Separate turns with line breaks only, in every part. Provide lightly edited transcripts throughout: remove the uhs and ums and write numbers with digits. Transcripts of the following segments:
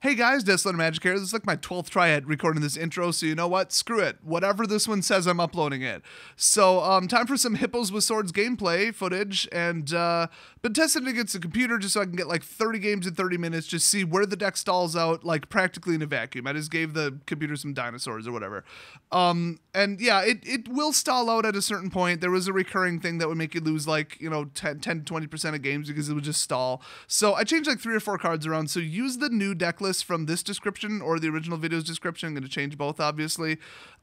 Hey guys, Desolate Magic here. This is like my 12th try at recording this intro, so you know what? Screw it. Whatever this one says, I'm uploading it. So, time for some Hippos with Swords gameplay footage, and been testing it against the computer just so I can get like 30 games in 30 minutes, just see where the deck stalls out, like practically in a vacuum. I just gave the computer some dinosaurs or whatever. And yeah, it will stall out at a certain point. There was a recurring thing that would make you lose like, 10 to 20% of games because it would just stall. So I changed like 3 or 4 cards around. So use the new deck list from this description or the original video's description. I'm going to change both, obviously,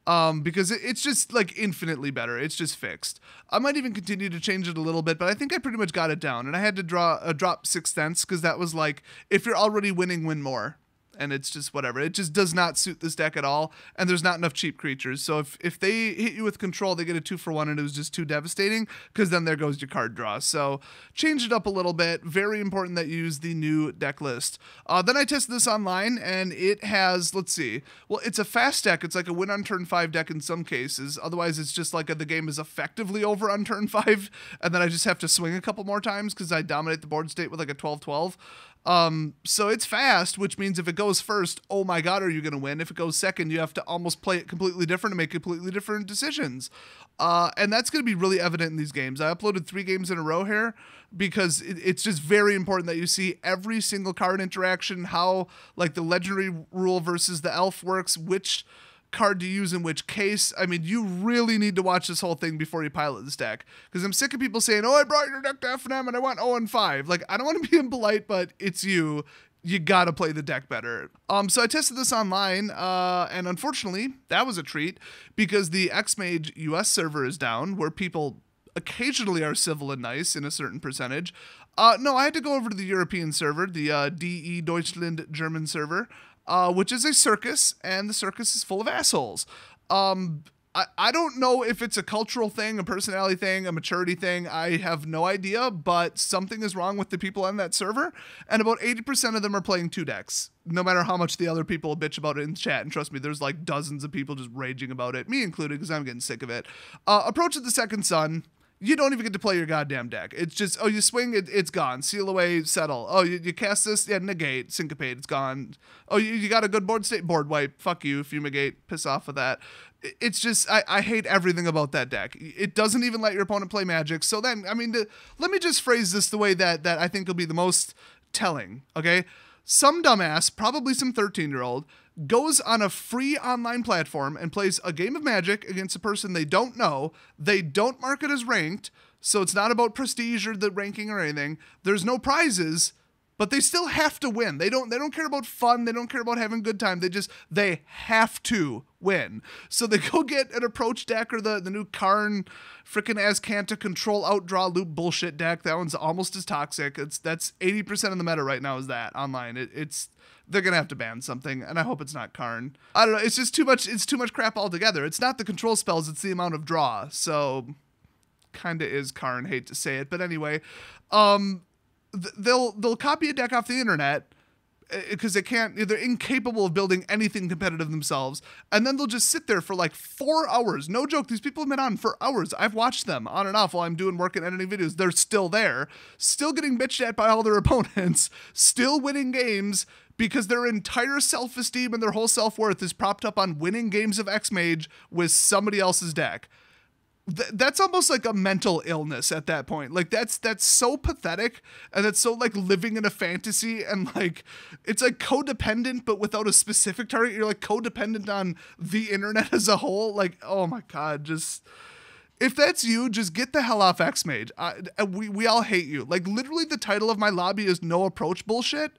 because it's just like infinitely better. It's just fixed. I might even continue to change it a little bit, but I think I pretty much got it down. And I had to drop 6 cents because that was like, if you're already winning, win more. And it's just whatever. It just does not suit this deck at all. And there's not enough cheap creatures. So if they hit you with control, they get a 2-for-1, and it was just too devastating because then there goes your card draw. So change it up a little bit. Very important that you use the new deck list. Then I tested this online, and it has, let's see. Well, it's a fast deck. It's like a win on turn 5 deck in some cases. Otherwise, it's just like the game is effectively over on turn 5. And then I just have to swing a couple more times because I dominate the board state with like a 12-12. So it's fast, which means if it goes first, oh my god, are you going to win? If it goes second, you have to almost play it completely different and make completely different decisions. And that's going to be really evident in these games. I uploaded 3 games in a row here because it's just very important that you see every single card interaction, how like the legendary rule versus the elf works, which card to use in which case. I mean, you really need to watch this whole thing before you pilot this deck, because I'm sick of people saying, oh, I brought your deck to FNM and I went 0-5. Like, I don't want to be impolite, but it's you gotta play the deck better. So I tested this online, and unfortunately, that was a treat, because the X-Mage US server is down, where people occasionally are civil and nice in a certain percentage. No, I had to go over to the European server, the DE Deutschland German server, which is a circus, and the circus is full of assholes. I don't know if it's a cultural thing, a personality thing, a maturity thing. I have no idea, but something is wrong with the people on that server, and about 80% of them are playing 2 decks, no matter how much the other people bitch about it in chat. And trust me, there's like dozens of people just raging about it, me included, because I'm getting sick of it. Approach of the Second Sun. You don't even get to play your goddamn deck. It's just, oh, you swing, it's gone. Seal away, settle. Oh, you cast this, yeah, negate, syncopate, it's gone. Oh, you got a good board state, board wipe. Fuck you, fumigate, piss off with that. It's just, I hate everything about that deck. It doesn't even let your opponent play Magic. So then, I mean, let me just phrase this the way that I think will be the most telling, okay? Some dumbass, probably some 13-year-old, goes on a free online platform and plays a game of Magic against a person they don't know. They don't mark it as ranked, so it's not about prestige or the ranking or anything. There's no prizes, but they still have to win. They don't care about fun. They don't care about having a good time. They have to win. So they go get an approach deck or the new Karn frickin' Azcanta control outdraw loop bullshit deck. That one's almost as toxic. That's 80% of the meta right now is that online. They're going to have to ban something, and I hope it's not Karn. I don't know. It's just too much. It's too much crap altogether. It's not the control spells. It's the amount of draw. So kind of is Karn. Hate to say it. But anyway, they'll copy a deck off the internet because they're incapable of building anything competitive themselves. And then they'll just sit there for like 4 hours. No joke. These people have been on for hours. I've watched them on and off while I'm doing work and editing videos. They're still there, still getting bitched at by all their opponents, still winning games, because their entire self-esteem and their whole self-worth is propped up on winning games of X-Mage with somebody else's deck. That's almost like a mental illness at that point. Like, that's so pathetic, and that's so like living in a fantasy, and like it's like codependent but without a specific target. You're like codependent on the internet as a whole. Like, oh my god, just if that's you, just get the hell off X-Mage. We all hate you. Like, literally the title of my lobby is no approach bullshit,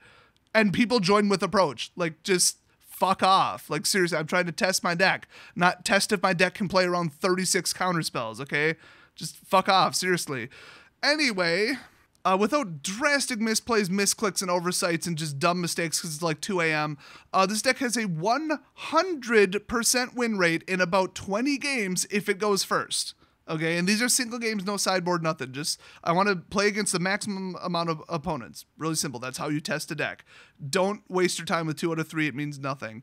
and people join with approach. Like, just fuck off. Like, seriously, I'm trying to test my deck, not test if my deck can play around 36 counter spells, okay? Just fuck off, seriously. Anyway, without drastic misplays, misclicks, and oversights, and just dumb mistakes because it's like 2 a.m., this deck has a 100% win rate in about 20 games if it goes first. Okay, and these are single games, no sideboard, nothing. Just, I want to play against the maximum amount of opponents. Really simple. That's how you test a deck. Don't waste your time with 2 out of 3. It means nothing.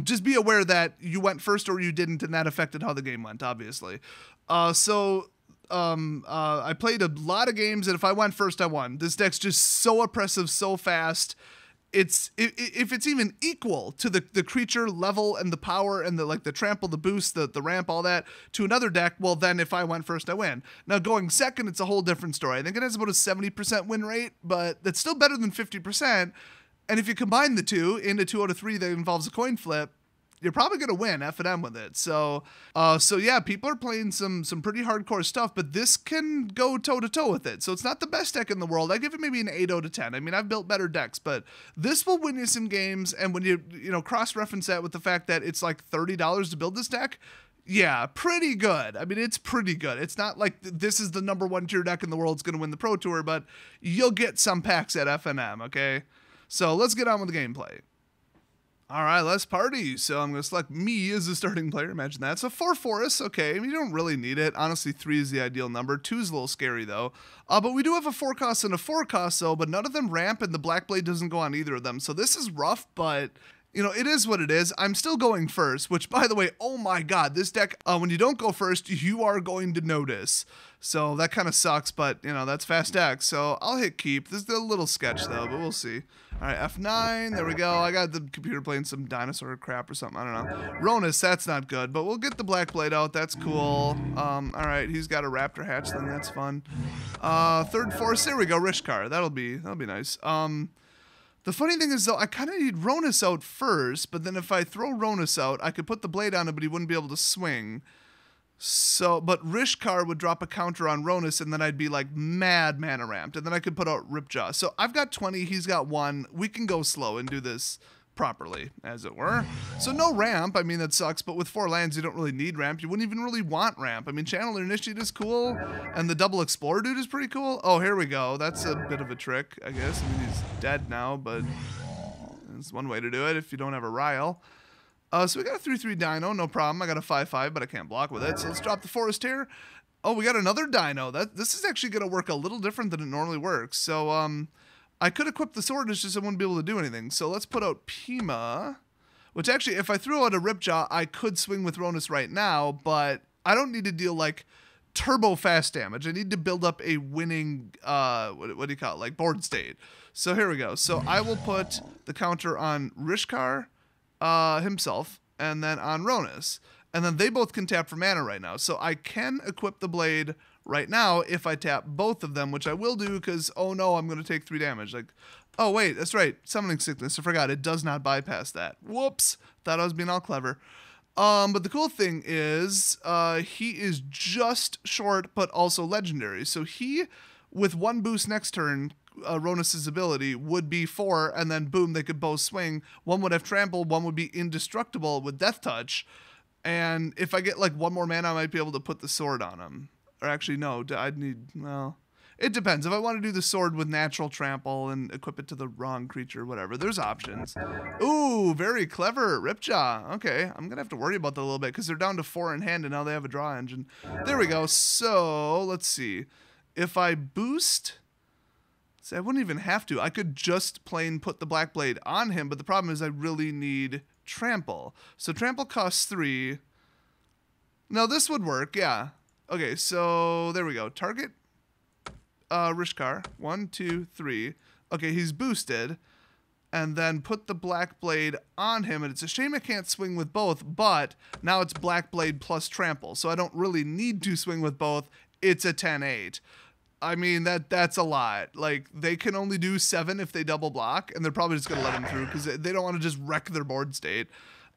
Just be aware that you went first or you didn't, and that affected how the game went, obviously. I played a lot of games, and if I went first, I won. This deck's just so oppressive, so fast. if it's even equal to the creature level and the power and the trample, the boost, the ramp, all that to another deck, well then if I went first I win. Now going second, it's a whole different story. I think it has about a 70% win rate, but that's still better than 50%. And if you combine the two into 2 out of 3 that involves a coin flip, you're probably going to win F&M with it. So yeah, people are playing some pretty hardcore stuff, but this can go toe-to-toe with it. So it's not the best deck in the world. I give it maybe an 8 out of 10. I mean, I've built better decks, but this will win you some games. And when you cross-reference that with the fact that it's like $30 to build this deck, yeah, pretty good. I mean, it's pretty good. It's not like this is the #1 tier deck in the world that's going to win the Pro Tour, but you'll get some packs at F&M, okay? So let's get on with the gameplay. All right, let's party. So I'm going to select me as the starting player. Imagine that. So 4 forests, okay. I mean, you don't really need it. Honestly, 3 is the ideal number. 2 is a little scary, though. But we do have a 4 cost and a 4 cost, though, but none of them ramp, and the Blackblade doesn't go on either of them. So this is rough, but it is what it is. I'm still going first, which, by the way, oh my god, this deck, when you don't go first, you are going to notice. So that kind of sucks, but, that's fast deck. So I'll hit keep. This is a little sketch, though, but we'll see. All right, F9, there we go. I got the computer playing some dinosaur crap or something. I don't know. Rhonas, that's not good, but we'll get the Blackblade out. That's cool. All right, he's got a Raptor hatch, then that's fun. Third force, there we go, Rishkar. That'll be nice. The funny thing is, though, I kind of need Rhonas out first, but then if I throw Rhonas out, I could put the blade on him, but he wouldn't be able to swing. So, but Rishkar would drop a counter on Rhonas, and then I'd be like mad mana ramped, and then I could put out Ripjaw. So I've got 20, he's got 1. We can go slow and do this properly, as it were. So no ramp, I mean, that sucks, but with 4 lands, you don't really need ramp. You wouldn't even really want ramp. I mean, Channeler Initiate is cool, and the double Explorer dude is pretty cool. Oh, here we go. That's a bit of a trick, I guess. I mean, he's dead now, but it's one way to do it if you don't have a Rile. So we got a 3/3 Dino, no problem. I got a 5/5, but I can't block with it. So let's drop the Forest here. Oh, we got another Dino. This is actually going to work a little different than it normally works. So I could equip the sword, it's just I wouldn't be able to do anything. So let's put out Pima, which actually, if I threw out a Ripjaw, I could swing with Rhonas right now, but I don't need to deal like turbo fast damage. I need to build up a winning, what do you call it, like board state. So here we go. So I will put the counter on Rishkar himself, and then on Rhonas. And then they both can tap for mana right now. So I can equip the blade right now if I tap both of them, which I will do because, oh no, I'm going to take 3 damage. Like, oh wait, that's right. Summoning Sickness. I forgot. It does not bypass that. Whoops. Thought I was being all clever. But the cool thing is he is just short, but also legendary. So he, with 1 boost next turn, Rhonas' ability would be 4, and then boom, they could both swing. One would have trample, one would be indestructible with Death Touch. And if I get like 1 more mana, I might be able to put the sword on him. Or actually, no, I'd need, well, it depends. If I want to do the sword with natural trample and equip it to the wrong creature, whatever, there's options. Ooh, very clever, Ripjaw. Okay, I'm going to have to worry about that a little bit because they're down to 4 in hand and now they have a draw engine. There we go. So, let's see. If I boost, see, I wouldn't even have to. I could just plain put the Blackblade on him, but the problem is I really need trample. So trample costs 3. No, this would work, yeah. Okay, so there we go. Target Rishkar. 1, 2, 3. Okay, he's boosted. And then put the Blackblade on him. And it's a shame I can't swing with both, but now it's Blackblade plus trample. So I don't really need to swing with both. It's a 10-8. I mean, that's a lot. Like, they can only do 7 if they double block, and they're probably just going to let them through because they don't want to just wreck their board state.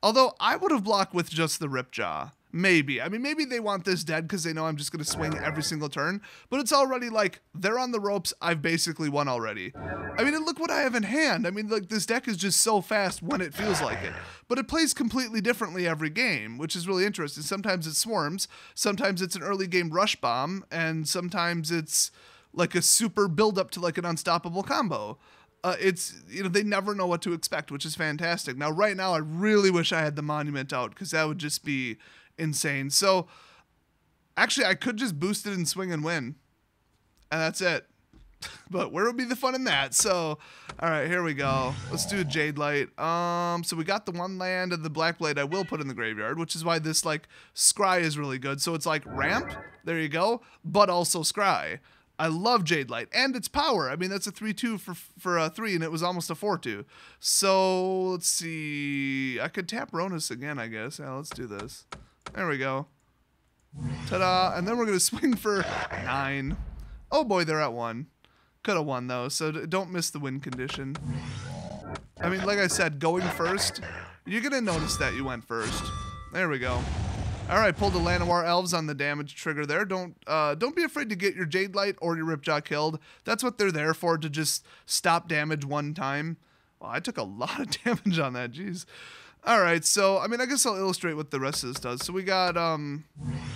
Although, I would have blocked with just the Ripjaw. Maybe. I mean, maybe they want this dead because they know I'm just going to swing every single turn. But it's already like, they're on the ropes. I've basically won already. I mean, and look what I have in hand. I mean, like, this deck is just so fast when it feels like it. But it plays completely differently every game, which is really interesting. Sometimes it swarms. Sometimes it's an early game rush bomb. And sometimes it's like a super build up to like an unstoppable combo. It's, they never know what to expect, which is fantastic. Now, right now, I really wish I had the Monument out because that would just be insane. So, actually, I could just boost it and swing and win. And that's it. But where would be the fun in that? So, all right, here we go. Let's do a Jadelight. So we got the 1 land of the Blackblade I will put in the graveyard, which is why this, like, Scry is really good. So it's like ramp, there you go, but also Scry. I love Jadelight and its power. I mean, that's a 3/2 for a 3, and it was almost a 4/2. So let's see. I could tap Rhonas again, I guess. Yeah, let's do this. There we go. Ta-da! And then we're gonna swing for 9. Oh boy, they're at 1. Could have won though, so don't miss the win condition. I mean, like I said, going first, you're gonna notice that you went first. There we go. All right, pulled the Llanowar Elves on the damage trigger there. Don't be afraid to get your Jadelight or your Ripjaw killed. That's what they're there for, to just stop damage one time. Well, I took a lot of damage on that, jeez. All right, so, I mean, I guess I'll illustrate what the rest of this does. So we got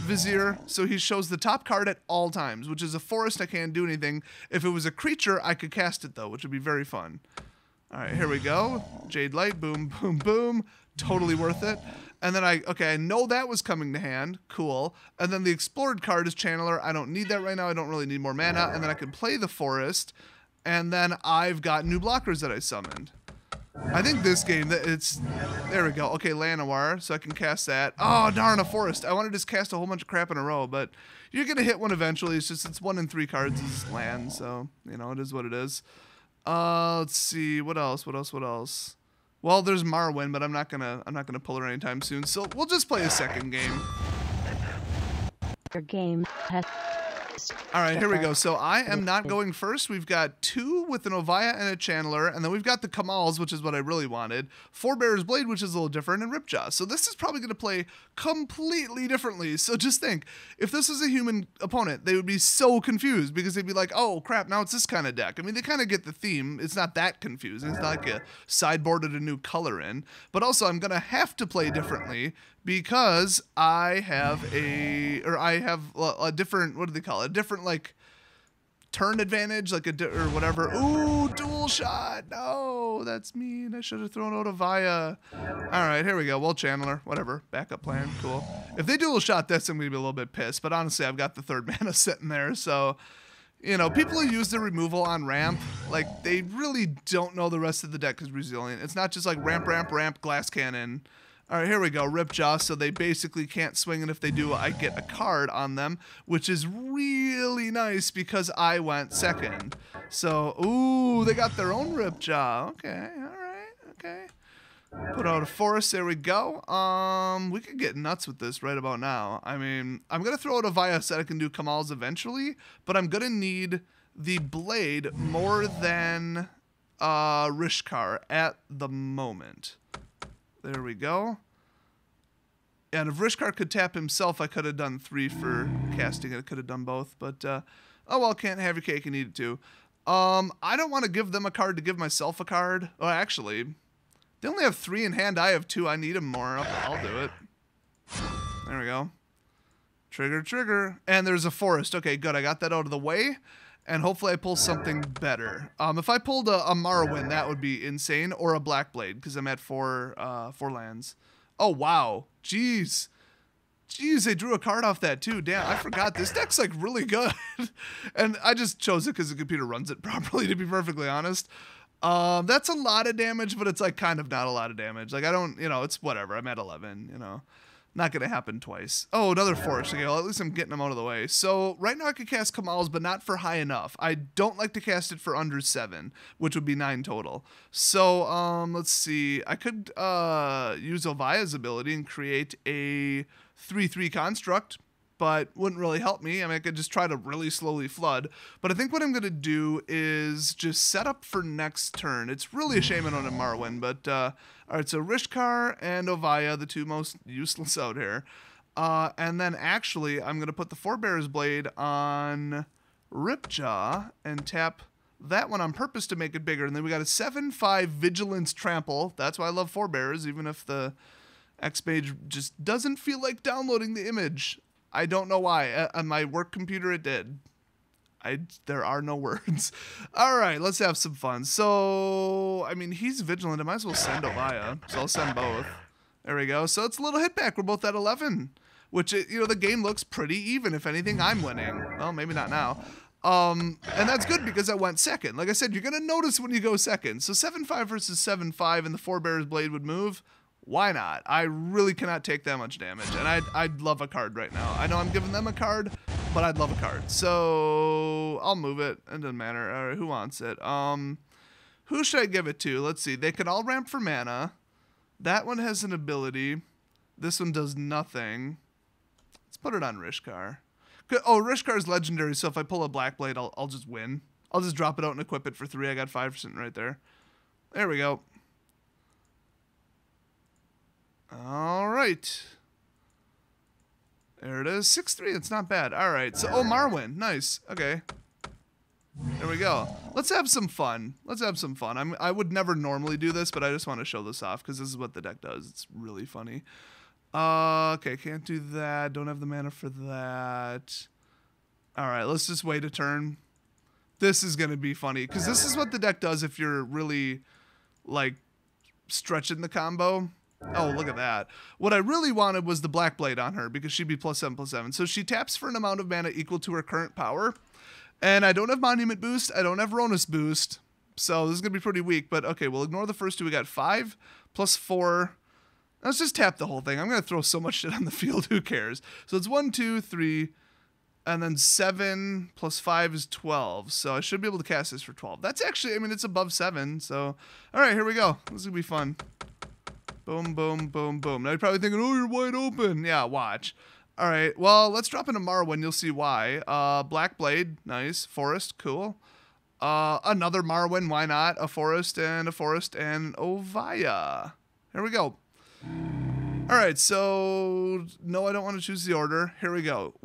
Vizier. So he shows the top card at all times, which is a forest. I can't do anything. If it was a creature, I could cast it, though, which would be very fun. All right, here we go. Jadelight, boom, boom, boom. Totally worth it. And then I know that was coming to hand. Cool. And then the explored card is Channeler. I don't need that right now. I don't really need more mana. And then I can play the forest. And then I've got new blockers that I summoned. I think this game, there we go. Okay, Llanowar, so I can cast that. Oh, darn, a forest. I want to just cast a whole bunch of crap in a row, but you're going to hit one eventually. It's 1 in 3 cards is land, so, you know, it is what it is. Let's see, what else? Well, there's Marwyn, but I'm not gonna pull her anytime soon, so we'll just play a second game.
Your game has...
All right, here we go. So I am not going first. We've got 2 with an Oviya and a Channeler, and then we've got the Kamahls, which is what I really wanted. Forebear's Blade, which is a little different, and Ripjaw. So this is probably going to play completely differently. So just think, if this was a human opponent, they would be so confused because they'd be like, oh, crap, now it's this kind of deck. I mean, they kind of get the theme. It's not that confusing. It's not like a sideboarded a new color in. But also, I'm going to have to play differently because I have a different, what do they call it? A different, like, turn advantage, like or whatever. Ooh, dual shot. No, that's mean. I should have thrown out Oviya. All right, here we go. Well, Channeler, whatever. Backup plan, cool. If they dual shot this, I'm going to be a little bit pissed. But honestly, I've got the 3rd mana sitting there, so... You know, people who use the removal on ramp, like, they really don't know the rest of the deck is resilient. It's not just like ramp, ramp, ramp, glass cannon. All right, here we go. Ripjaw, so they basically can't swing, and if they do, I get a card on them, which is really nice because I went second. So, ooh, they got their own Ripjaw. Okay, all right, okay. Put out a forest, there we go. We could get nuts with this right about now. I mean, I'm going to throw out Oviya so I can do Kamahls eventually, but I'm going to need the blade more than Rishkar at the moment. There we go. And if Rishkar could tap himself, I could have done 3 for casting it. I could have done both, but oh well, can't have your cake and eat it too. I don't want to give them a card to give myself a card. Oh, actually, they only have 3 in hand. I have 2. I need them more. I'll do it. There we go. Trigger, trigger. And there's a forest. Okay, good. I got that out of the way. And hopefully I pull something better. If I pulled a Marwyn, that would be insane. Or a Blackblade, because I'm at 4 lands. Oh, wow. Jeez. Jeez, they drew a card off that too. Damn, I forgot. This deck's like really good. And I just chose it because the computer runs it properly, to be perfectly honest. That's a lot of damage, but it's like kind of not a lot of damage. Like I don't, you know, it's whatever. I'm at 11, you know. Not going to happen twice. Oh, another forest. Okay, well, at least I'm getting them out of the way. So right now I could cast Kamahls, but not for high enough. I don't like to cast it for under 7, which would be 9 total. So let's see. I could use Oviya's ability and create a 3/3 construct, but wouldn't really help me. I mean, I could just try to really slowly flood. But I think what I'm going to do is just set up for next turn. It's really a shame I don't have Marwyn, but... all right, so Rishkar and Oviya, the 2 most useless out here. And then actually, I'm going to put the Forebear's Blade on Ripjaw and tap that one on purpose to make it bigger. And then we got a 7/5 Vigilance Trample. That's why I love Forebears, even if the X-Page just doesn't feel like downloading the image. I don't know why. On my work computer, it did. There are no words. All right, let's have some fun. So, I mean, he's vigilant. I might as well send Oviya. So I'll send both. There we go. So it's a little hit back. We're both at 11, which, you know, the game looks pretty even. If anything, I'm winning. Well, maybe not now. And that's good because I went second. Like I said, you're going to notice when you go second. So 7/5 versus 7/5 and the Forebear's Blade would move. Why not? I really cannot take that much damage, and I'd love a card right now. I know I'm giving them a card, but I'd love a card. So so I'll move it. It doesn't matter. All right, who wants it? Who should I give it to? Let's see. They can all ramp for mana. That one has an ability. This one does nothing. Let's put it on Rishkar. Oh, Rishkar's legendary, so if I pull a Blackblade, I'll just win. I'll just drop it out and equip it for 3. I got 5% right there. There we go. All right. There it is. 6-3. It's not bad. All right. So, oh, Marwyn. Nice. Okay. There we go. Let's have some fun. Let's have some fun. I would never normally do this, but I just want to show this off because this is what the deck does. It's really funny. Okay, can't do that. Don't have the mana for that. All right, let's just wait a turn. This is going to be funny because this is what the deck does if you're really, like, stretching the combo. Oh, look at that. What I really wanted was the Blackblade on her because she'd be +7/+7. So she taps for an amount of mana equal to her current power. And I don't have Monument Boost. I don't have Rhonas Boost. So this is going to be pretty weak. But okay, we'll ignore the first 2. We got 5 + 4. Let's just tap the whole thing. I'm going to throw so much shit on the field. Who cares? So it's 1, 2, 3. And then 7 + 5 is 12. So I should be able to cast this for 12. That's actually, I mean, it's above 7. So, all right, here we go. This is going to be fun. Boom, boom, boom, boom. Now you're probably thinking, oh, you're wide open. Yeah, watch. All right, well, let's drop into Marwyn. You'll see why. Blackblade, nice. Forest, cool. Another Marwyn, why not? A forest and Oviya. Here we go. All right, so no, I don't want to choose the order. Here we go.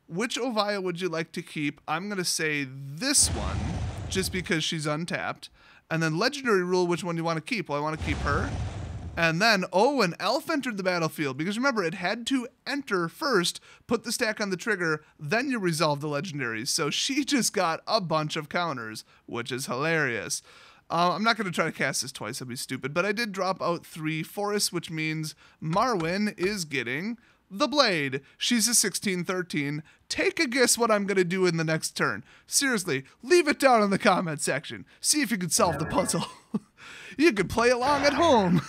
Which Oviya would you like to keep? I'm going to say this one, just because she's untapped. And then legendary rule, which one do you want to keep? Well, I want to keep her. And then, oh, an elf entered the battlefield. Because remember, it had to enter first, put the stack on the trigger, then you resolve the legendaries. So she just got a bunch of counters, which is hilarious. I'm not going to try to cast this twice. That'd be stupid. But I did drop out 3 forests, which means Marwyn is getting the blade. She's a 16/13. Take a guess what I'm going to do in the next turn. Seriously, leave it down in the comment section. See if you can solve the puzzle. You can play along at home.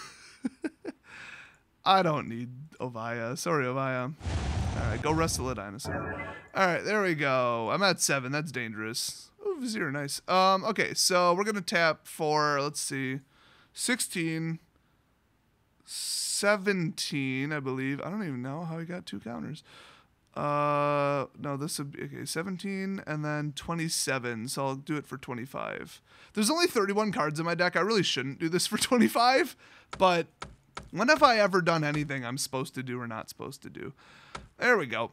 I don't need Oviya. Sorry, Oviya. All right, go wrestle a dinosaur. All right, there we go. I'm at 7. That's dangerous. Oh, Vizier, nice. Okay, so we're going to tap for, let's see, 16, 17, I believe. I don't even know how he got 2 counters. No, this would be, okay, 17 and then 27, so I'll do it for 25. There's only 31 cards in my deck. I really shouldn't do this for 25, but when have I ever done anything I'm supposed to do or not supposed to do? There we go.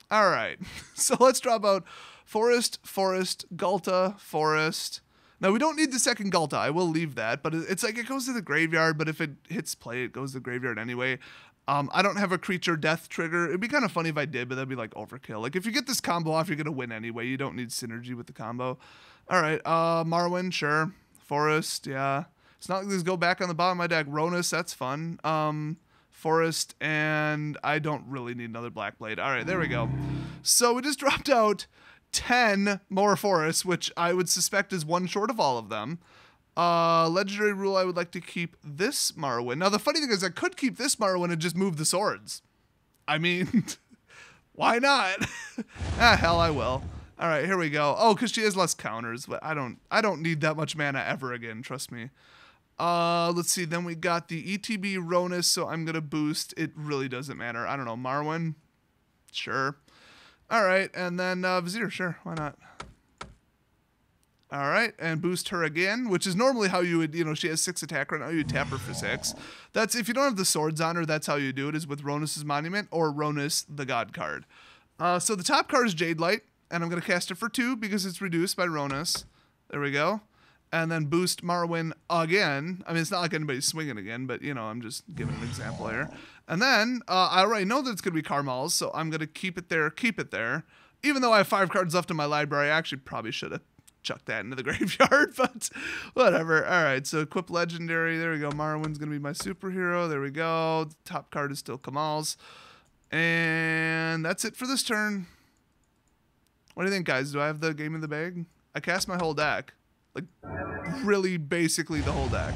All right, so let's drop out Forest, Ghalta, Forest. Now, we don't need the second Ghalta. I will leave that, but it's like it goes to the graveyard, but if it hits play, it goes to the graveyard anyway. I don't have a creature death trigger. It'd be kind of funny if I did, but that'd be like overkill. Like, if you get this combo off, you're going to win anyway. You don't need synergy with the combo. All right, Marwyn, sure. Forest, yeah. It's not like these go back on the bottom of my deck. Rhonas, that's fun. Forest, and I don't really need another Blackblade. All right, there we go. So we just dropped out 10 more forests, which I would suspect is one short of all of them. Legendary rule, I would like to keep this Marwyn. Now, the funny thing is I could keep this Marwyn and just move the swords. I mean, why not? Ah, hell, I will. All right, here we go. Oh, because she has less counters, but I don't need that much mana ever again, trust me. Let's see, then we got the ETB Rhonas, so I'm going to boost. It really doesn't matter. I don't know, Marwyn? Sure. All right, and then Vizier, sure, why not? All right, and boost her again, which is normally how you would, you know, she has 6 attack right now, you tap her for 6. That's, if you don't have the swords on her, that's how you do it, is with Rhonas' Monument or Rhonas the God card. So the top card is Jadelight, and I'm going to cast it for 2 because it's reduced by Rhonas. There we go. And then boost Marwyn again. I mean, it's not like anybody's swinging again, but, you know, I'm just giving an example here. And then I already know that it's going to be Kamahl, so I'm going to keep it there. Even though I have 5 cards left in my library, I actually probably should have chucked that into the graveyard, but whatever. All right, so equip legendary. There we go. Marwyn's going to be my superhero. There we go. The top card is still Kamahl's. And that's it for this turn. What do you think, guys? Do I have the game in the bag? I cast my whole deck. Like, really basically the whole deck.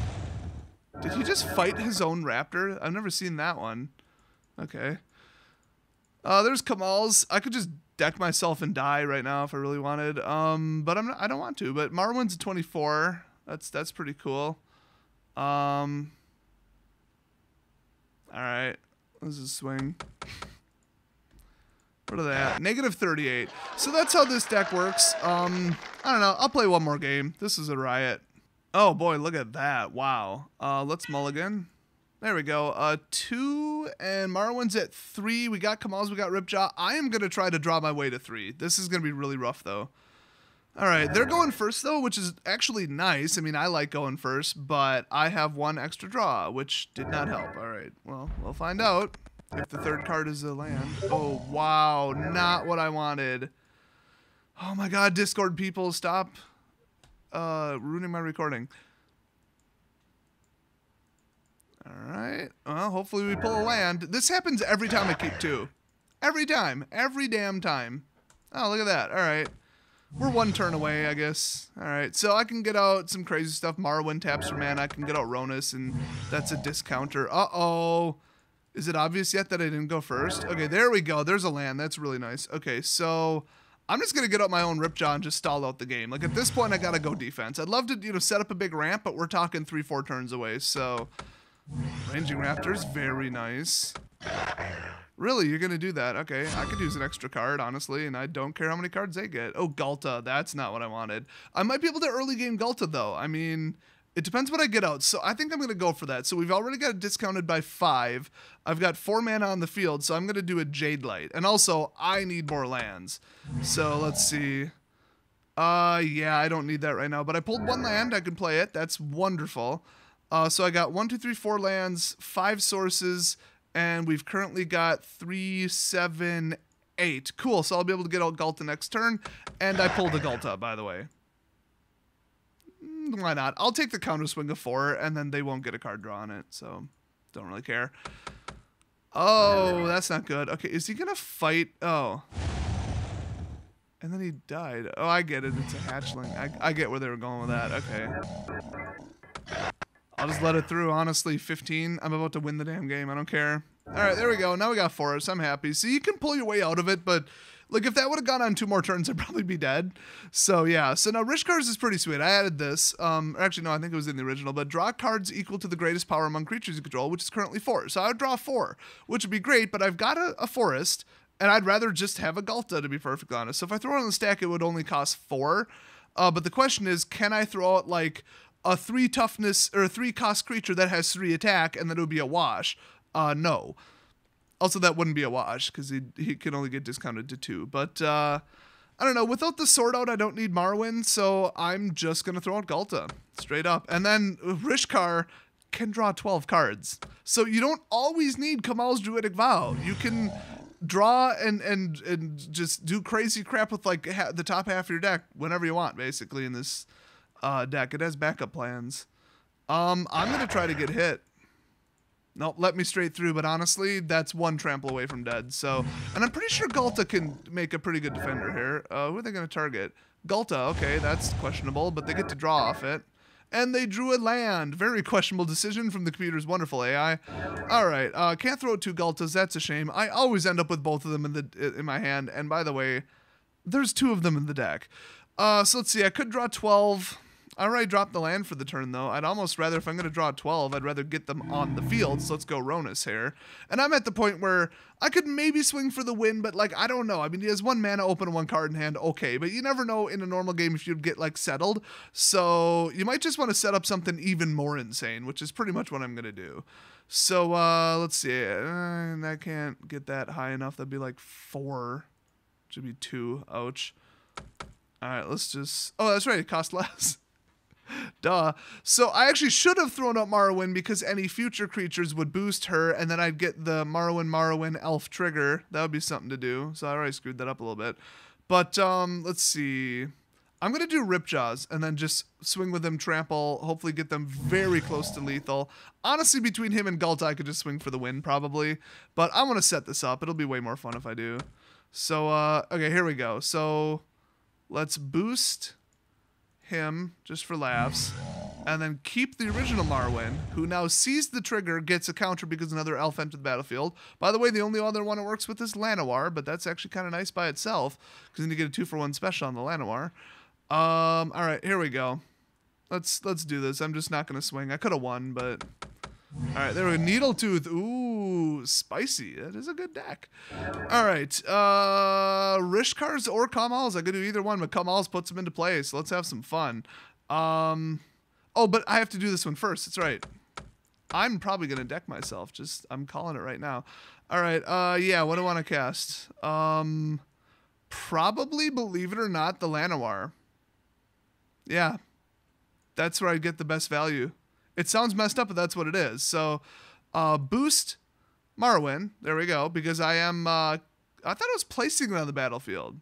Did he just fight his own raptor? I've never seen that one. Okay. There's Kamahl's. I could just deck myself and die right now if I really wanted. But I don't want to. But Marwyn's a 24. That's pretty cool. All right. This is swing. What are they at? Negative 38. So that's how this deck works. I don't know. I'll play one more game. This is a riot. Oh boy, look at that. Wow. Let's mulligan. There we go. 2 and Marwyn's at 3. We got Kamahl's, we got Ripjaw. I am going to try to draw my way to 3. This is going to be really rough though. All right, they're going first though, which is actually nice. I mean, I like going first, but I have 1 extra draw, which did not help. All right, well, we'll find out if the third card is a land. Oh, wow, not what I wanted. Oh my God, Discord people, stop ruining my recording. All right, well, hopefully we pull a land. This happens every time I keep 2. Every time, every damn time. Oh, look at that. All right. We're 1 turn away, I guess. All right, so I can get out some crazy stuff. Marwyn taps for mana. I can get out Rhonas, and that's a discounter. Uh-oh. Is it obvious yet that I didn't go first? Okay, there we go. There's a land. That's really nice. Okay, so I'm just going to get out my own Ripjaw and just stall out the game. Like, at this point, I got to go defense. I'd love to, set up a big ramp, but we're talking 3-4 turns away, so ranging Raptors, very nice. Really, you're going to do that? Okay, I could use an extra card, honestly, and I don't care how many cards they get. Oh, Ghalta, that's not what I wanted. I might be able to early game Ghalta, though. I mean, it depends what I get out, so I think I'm going to go for that. So we've already got it discounted by 5. I've got 4 mana on the field, so I'm going to do a Jadelight. And also, I need more lands. So let's see. Yeah, I don't need that right now, but I pulled 1 land. I can play it. That's wonderful. So I got 1, 2, 3, 4 lands, 5 sources, and we've currently got 3, 7, 8. Cool, so I'll be able to get out Ghalta next turn, and I pulled a Ghalta, by the way. Why not? I'll take the counter swing of 4, and then they won't get a card draw on it, so don't really care. Oh, that's not good. Okay, is he going to fight? Oh. And then he died. Oh, I get it. It's a hatchling. I get where they were going with that. Okay. I'll just let it through, honestly. 15. I'm about to win the damn game. I don't care. All right, there we go. Now we got Forest. I'm happy. So you can pull your way out of it, but like if that would have gone on 2 more turns, I'd probably be dead. So yeah. So now Rishkar's is pretty sweet. I added this. Actually, no, I think it was in the original. But draw cards equal to the greatest power among creatures you control, which is currently 4. So I would draw 4, which would be great. But I've got a Forest, and I'd rather just have a Ghalta, to be perfectly honest. So if I throw it on the stack, it would only cost 4. But the question is, can I throw out like a 3 toughness or a 3 cost creature that has 3 attack, and then it would be a wash? No. Also, that wouldn't be a wash because he can only get discounted to 2. But I don't know. Without the sword out, I don't need Marwyn, so I'm just gonna throw out Ghalta straight up. And then Rishkar can draw 12 cards, so you don't always need Kamahl's Druidic Vow. You can draw and just do crazy crap with like the top half of your deck whenever you want, basically in this deck. It has backup plans. I'm gonna try to get hit. Nope, let me straight through, but honestly, that's 1 trample away from dead. So, and I'm pretty sure Ghalta can make a pretty good defender here. Who are they gonna target? Ghalta, okay, that's questionable, but they get to draw off it. And they drew a land. Very questionable decision from the computer's wonderful AI. All right, can't throw 2 Ghaltas. That's a shame. I always end up with both of them in my hand. And by the way, there's 2 of them in the deck. So let's see. I could draw 12. I already dropped the land for the turn, though. I'd almost rather, if I'm going to draw 12, I'd rather get them on the field. So let's go Rhonas here. And I'm at the point where I could maybe swing for the win, but, like, I don't know. I mean, he has 1 mana, open 1 card in hand, okay. But you never know in a normal game if you'd get, like, settled. So you might just want to set up something even more insane, which is pretty much what I'm going to do. So let's see. I can't get that high enough. That'd be, like, 4. Should be 2. Ouch. All right, let's just... Oh, that's right. It costs less. Duh. So I actually should have thrown out Marwyn because any future creatures would boost her, and then I'd get the Marwyn elf trigger. That would be something to do. So I already screwed that up a little bit. But let's see. I'm going to do Ripjaws and then just swing with them, trample, hopefully get them very close to lethal. Honestly, between him and Ghalta, I could just swing for the win probably. But I want to set this up. It'll be way more fun if I do. So, okay, here we go. So let's boost him just for laughs. and then keep the original Marwyn, who now sees the trigger, gets a counter because another elf entered the battlefield. By the way, the only other one it works with is Llanowar, but that's actually kind of nice by itself, because then you get a 2-for-1 special on the Llanowar. All right, here we go. Let's do this. I'm just not going to swing. I could have won, but... All right, there we go. Needletooth. Ooh, spicy. That is a good deck. All right. Rishkars or Kamahl's. I could do either one, but Kamahl's puts them into play, so let's have some fun. Oh, but I have to do this one first. That's right. I'm probably going to deck myself. I'm calling it right now. All right. Yeah, what do I want to cast? Probably, believe it or not, the Llanowar. Yeah. That's where I get the best value. It sounds messed up, but that's what it is. So, boost Marwyn. There we go. Because I am, I thought I was placing it on the battlefield.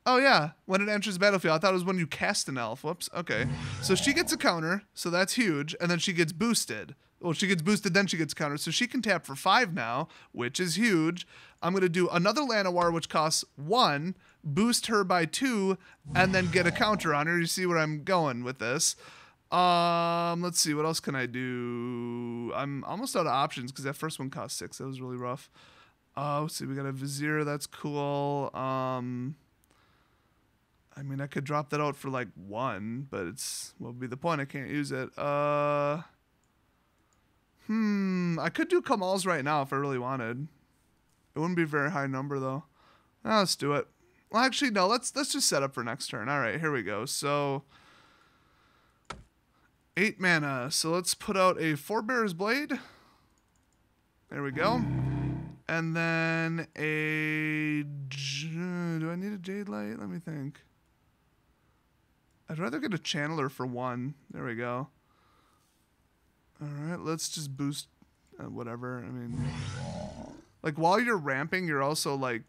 Oh, yeah. When it enters the battlefield. I thought it was when you cast an elf. Whoops. Okay. So she gets a counter. So that's huge. And then she gets boosted. Well, she gets boosted, then she gets a counter. So she can tap for 5 now, which is huge. I'm going to do another Llanowar, which costs 1, boost her by 2, and then get a counter on her. You see where I'm going with this. Let's see, what else can I do? I'm almost out of options because that first one cost 6. That was really rough. Let's see, we got a Vizier, that's cool. I mean, I could drop that out for like 1, but what would be the point? I can't use it. I could do Kamahl's right now if I really wanted. It wouldn't be a very high number though. Let's do it. Well, actually, no, let's just set up for next turn. All right, here we go. So 8 mana. So let's put out a Forebear's Blade. There we go. And then do I need a Jadelight? Let me think. I'd rather get a Channeler for 1. There we go. All right, let's just boost whatever. I mean, like while you're ramping, you're also like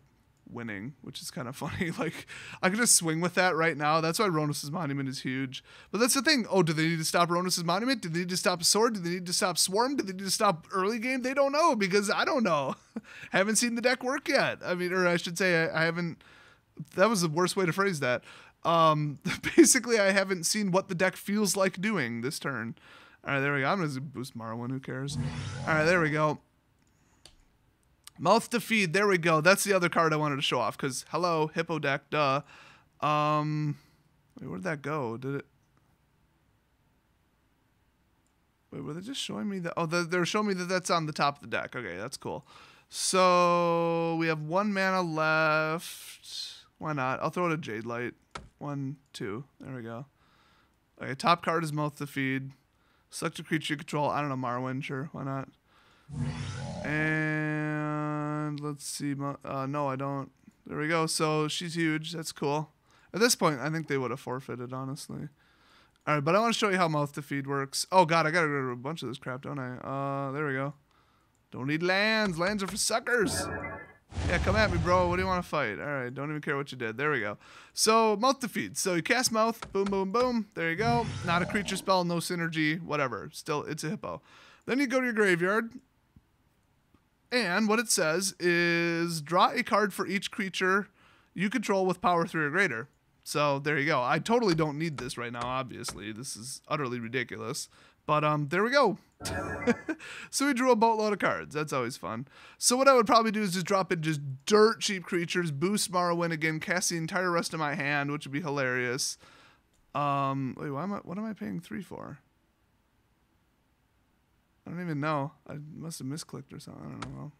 winning, which is kind of funny. Like I could just swing with that right now. That's why Rhonas' Monument is huge. But that's the thing. Oh, do they need to stop Rhonas' Monument? Do they need to stop a sword? Do they need to stop Swarm? Do they need to stop early game? They don't know because I don't know. Haven't seen the deck work yet. I mean, or I should say I haven't. That was the worst way to phrase that. Basically, I haven't seen what the deck feels like doing this turn. All right, there we go. I'm going to boost Marwyn. Who cares? All right, there we go. Mouth to Feed. There we go. That's the other card I wanted to show off because, hello, Hippo deck, duh. Wait, where'd that go? Did it? Wait, were they just showing me that? Oh, they're showing me that that's on the top of the deck. Okay, that's cool. So we have 1 mana left. Why not? I'll throw it a Jadelight. 1, 2. There we go. Okay, top card is Mouth to Feed. Select a creature you control. I don't know, Marwyn. Sure, why not? And let's see. No, I don't. There we go. So she's huge. That's cool. At this point, I think they would have forfeited, honestly. All right, but I want to show you how Mouth to Feed works. Oh, God, I got to get rid of a bunch of this crap, don't I? There we go. Don't need lands. Lands are for suckers. Yeah, come at me, bro. What do you want to fight? All right, don't even care what you did. There we go. So, Mouth to Feed. So, you cast Mouth. Boom, boom, boom. There you go. Not a creature spell, no synergy, whatever. Still, it's a hippo. Then you go to your graveyard. And what it says is draw a card for each creature you control with power 3 or greater. So, there you go. I totally don't need this right now, obviously. This is utterly ridiculous. But, there we go. So we drew a boatload of cards. That's always fun. So what I would probably do is just drop in just dirt cheap creatures, boost Marwyn again, cast the entire rest of my hand, which would be hilarious. Wait, what am I paying 3 for? I don't even know. I must have misclicked or something. I don't know.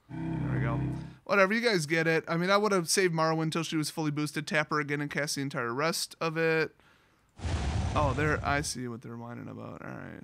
There we go. Whatever, you guys get it. I mean, I would have saved Marwyn until she was fully boosted, tap her again, and cast the entire rest of it. Oh, I see what they're whining about. All right.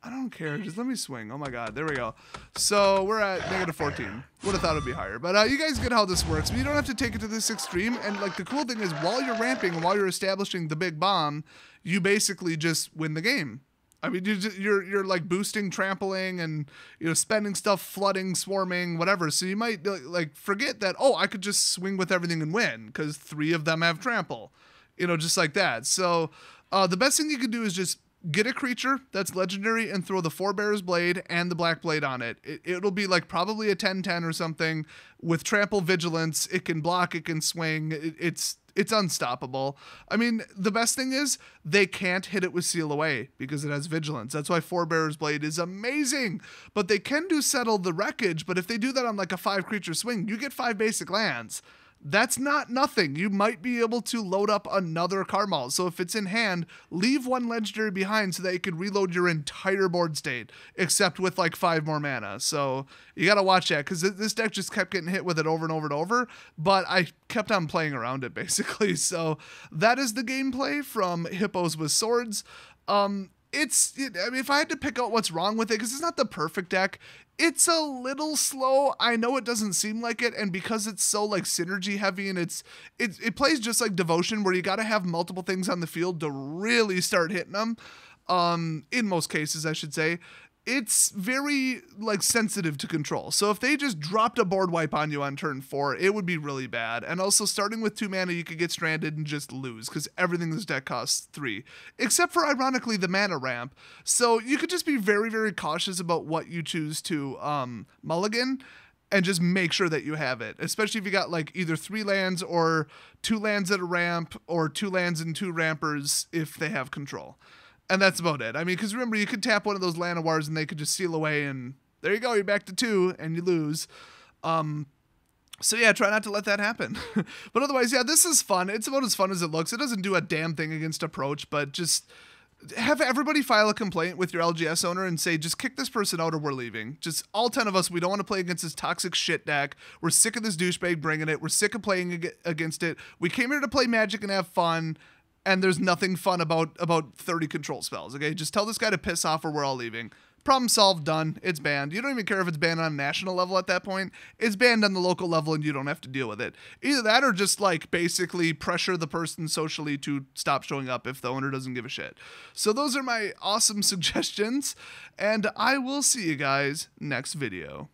I don't care. Just let me swing. Oh, my God. There we go. So we're at -14. Would have thought it would be higher. But you guys get how this works. But you don't have to take it to this extreme. And, like, the cool thing is while you're ramping and while you're establishing the big bomb, you basically just win the game. I mean, you're like boosting, trampling, and, you know, spending stuff, flooding, swarming, whatever. So you might, like, forget that, oh, I could just swing with everything and win because 3 of them have trample. You know, just like that. So the best thing you can do is just get a creature that's legendary and throw the Forebear's Blade and the Blackblade on it. It'll be like probably a 10-10 or something with trample vigilance. It can block, it can swing. It's it's unstoppable. I mean, the best thing is they can't hit it with Seal Away because it has Vigilance. That's why Forebear's Blade is amazing. But they can do Settle the Wreckage, but if they do that on like a 5-creature swing, you get 5 basic lands. That's not nothing. You might be able to load up another Kamahl. So if it's in hand, leave 1 legendary behind so that you can reload your entire board state, except with like 5 more mana. So you got to watch that because this deck just kept getting hit with it over and over and over, but I kept on playing around it basically. So that is the gameplay from Hippos with Swords. I mean, if I had to pick out what's wrong with it, because it's not the perfect deck, it's a little slow. I know it doesn't seem like it, and because it's so like synergy heavy and it plays just like Devotion, where you got to have multiple things on the field to really start hitting them. In most cases, I should say. It's very like sensitive to control. So if they just dropped a board wipe on you on turn 4, it would be really bad. And also starting with 2 mana, you could get stranded and just lose because everything in this deck costs 3, except for ironically the mana ramp. So you could just be very, very cautious about what you choose to mulligan and just make sure that you have it, especially if you got like either 3 lands or 2 lands at a ramp or 2 lands and 2 rampers if they have control. And that's about it. I mean, because remember, you could tap one of those Llanowars and they could just Seal Away, and there you go, you're back to 2, and you lose. So yeah, try not to let that happen. But otherwise, yeah, this is fun. It's about as fun as it looks. It doesn't do a damn thing against Approach, but just have everybody file a complaint with your LGS owner and say, just kick this person out or we're leaving. Just all 10 of us, we don't want to play against this toxic shit deck. We're sick of this douchebag bringing it. We're sick of playing against it. We came here to play Magic and have fun. And there's nothing fun about 30 control spells, okay? Just tell this guy to piss off or we're all leaving. Problem solved, done. It's banned. You don't even care if it's banned on a national level at that point. It's banned on the local level and you don't have to deal with it. Either that or just like basically pressure the person socially to stop showing up if the owner doesn't give a shit. So those are my awesome suggestions, and I will see you guys next video.